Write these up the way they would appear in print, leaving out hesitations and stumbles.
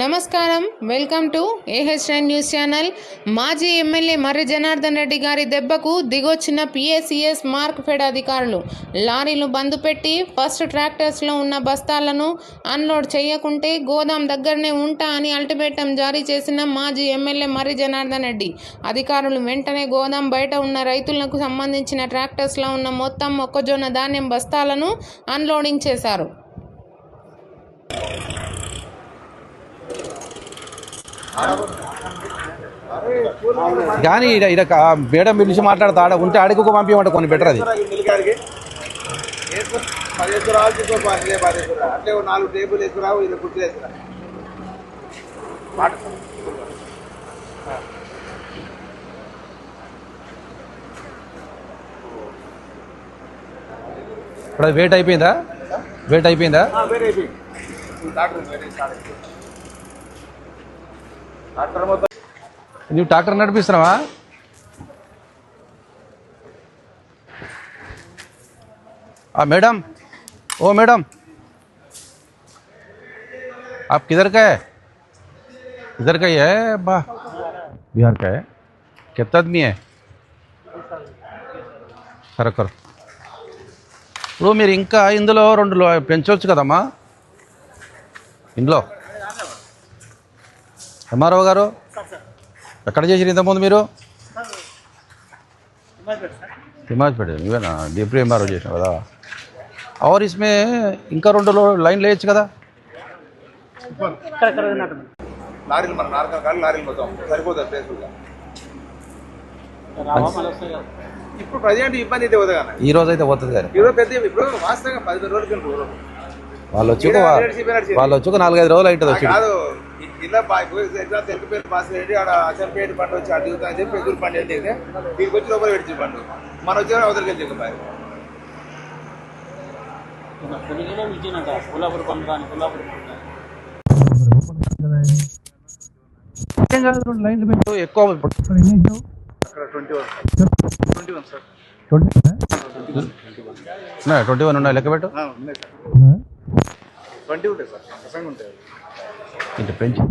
నమస్కారం, welcome to AH9 news channel. మాజీ MLA మర్రి జనార్దన్ రెడ్డి గారి దెబ్బకు దిగొచ్చిన PACS మార్క్ఫెడ్ అధికారులు లారీలు బంద్ పెట్టి ఫస్ట్ ట్రాక్టర్స్లో ఉన్న బస్తాలను అన్లోడ్ చేయకుంటే గోదాం దగ్గరనే ఉంటా అని అల్టిమేటం జారీ చేసిన మాజీ ఎమ్మెల్యే మర్రి జనార్దన్ రెడ్డి అధికారులు వెంటనే గోదాం బయట ఉన్న రైతులకు సంబంధించిన ట్రాక్టర్స్లో ఉన్న మొత్తం మొక్కజొన్న ధాన్యం బస్తాలను అన్లోడింగ్ చేశారు. కానీ ఇక్కడ మేడం పిలిచి మాట్లాడతా ఆడ ఉంటే అడుగు పంపించమంట కొన్ని బెటర్ అది ఇప్పుడు వెయిట్ అయిపోయిందా నువ్వు ట్రాక్టర్ నడిపిస్తున్నావా? मैडम, ओ मैडम, आप किधर का है? इधर का ही है? बिहार का है. कितना आदमी है? కరెక్ట్. ఇప్పుడు మీరు ఇంకా ఇందులో 2 పెంచవచ్చు కదమ్మా ఇందులో. ఎంఆర్ఓ గారు ఎక్కడ చేసిరు ఇంతకుముందు మీరు? హిమాజ్పేట నువ్వేనా? డిప్యూటీ ఎంఆర్ఓ చేసినావు కదా. और इसमें ఇంకా 2 లైన్లు వేయచ్చు కదా. ఇప్పుడు ప్రజెంట్ ఇబ్బంది అయితే పోతుంది కదా. ఈ రోజు అయితే పోతుంది కానీ ఇప్పుడు వాస్తవంగా 15 రోజులు వాళ్ళు వచ్చి 4-5 రోజులు అవుతుంది వచ్చి. కాదు ఇలా తెలుగు పేరు పాస్ పెట్టి ఆడ అసంపేట పండు వచ్చి అడుగుతా అని చెప్పి ఎదురు పండు అయితే దీనికి వచ్చి లోపల పెట్టి పండు మన వచ్చి అవతలకి వెళ్ళి చెప్పారు. ఎక్కువ 21 ఉన్నాయి లెక్క పెట్టు. 20 ఉంటాయి సార్, ప్రసంగం ఉంటాయి ఇంత పెంచి.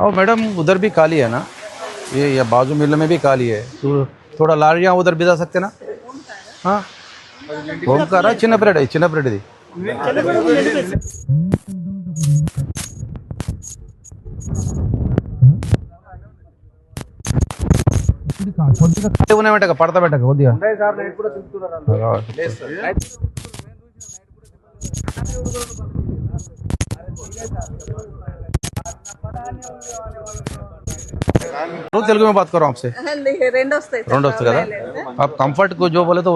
और मैडम उधर भी खाली है ना, ये बाजू मिल में भी खाली है. थोड़ा लारियाँ उधर भिजा सकते ना. हाँ ओमकारा చిన్నపరెడ్డి ఇది. ఉన్నాయట పడతా పెట్టక కొద్దిగా. तेलुगु में बात कर रहा हूँ आपसे. రెండు వస్తాయి కదా. आप कंफर्ट को जो बोले तो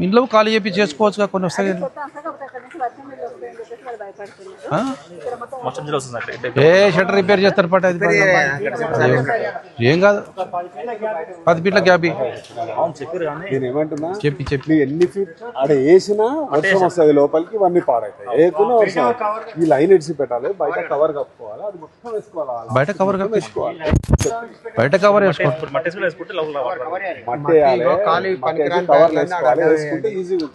ఇంట్లో ఖాళీ చెప్పి చేసుకోవచ్చు కొన్ని వస్తాయి. ఏ షట్టర్ రిపేర్ చేస్తారు పట్ట అది ఏం కాదు. 10 ఫీట్ల గ్యాప్ చెప్పి ఎన్ని ఫీట్ ఆడ వేసినా వర్షం వస్తుంది లోపలికి, ఇవన్నీ పాడైతాయి. ఏకున్నా వర్షం ఈ లైన్ ఇడిచి పెట్టాలి, బయట కవర్ కప్పుకోవాలి, అది మొత్తం వేసుకోవాలి. బయట కవర్ కప్పేసుకోవాలి, బయట కవర్ వేసుకోవాలి.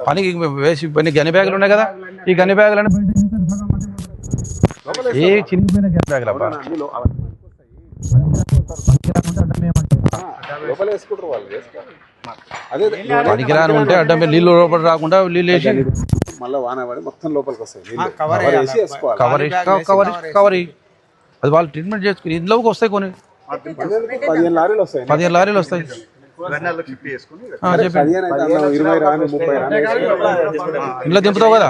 పనికి వేసి గని బ్యాగులు ఉన్నాయి కదా, ఈ గని బ్యాగులు ఏ చిన్నపోయిన గని బ్యాగులు పనికిరాని ఉంటే అడ్డం నీళ్ళు లోపల రాకుండా నీళ్ళు వేసి మళ్ళీ వాన పడి మొత్తం లోపలికి వస్తాయి. కవర్ అది వాళ్ళు ట్రీట్మెంట్ చేసుకుని ఇంట్లోకి వస్తాయి. కొన్ని 15 లారీలు వస్తాయి. 15 లారీలు వస్తాయి. ఇంట్లో దింపుతావు కదా.